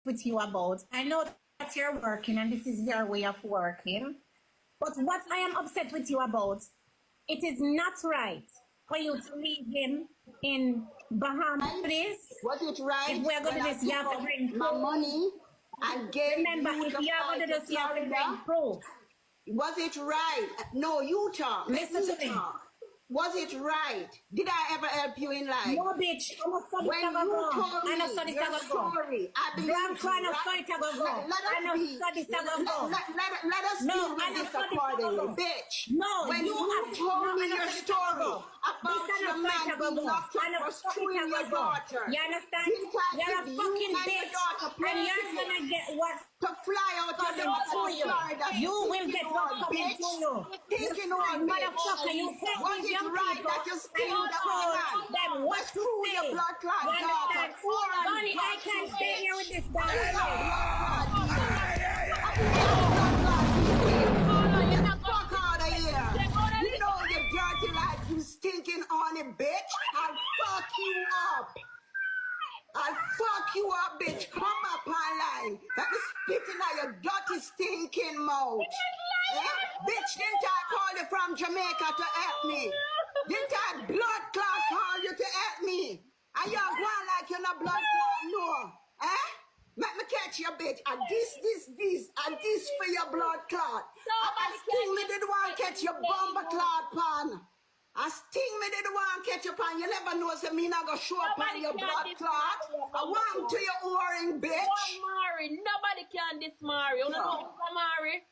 with you about. I know that you're working and this is your way of working. But what I am upset with you about, it is not right for you to leave him in Bahamas, please. Was it right? If we're going to do this, you have to bring my money and gave Remember, you if the you're going to do flight this, you have to bring Florida? proof. Was it right? No, you talk. Listen to me. Was it right? Did I ever help you in life? No, bitch. I'm a study When you told me your story, I believe you. Let us deal with this accordingly, bitch. No, when you told me your story about your man being locked up for screwing your daughter, you understand? didn't I You're a give fucking you and your bitch, daughter and you're gonna get what to fly out of the Florida? you will get what coming to you. Thinking on Motherfucker, you take was these it young right people that you and stayed you told them what let's to prove say. your blood clot You daughter. understand? Honey, I can't stay here with this guy. Fuck out of here. You know you dirty like you stinking honey bitch. I'll fuck you up. I'll fuck you up, bitch. Come up online. That is spitting out your dirty stinking mouth. Bitch, didn't I call you from Jamaica to help me? Didn't I blood clot call you to help me? And you're going like you're not blood clot, no. Let me catch you, bitch. And this for your blood clot. I sting me did one catch your bomber clot pan. I sting me did one catch you pan. You never know, so me not gonna show up on your blood clot. I want to your oring, bitch. Amari, nobody can diss Mari. You know Amari?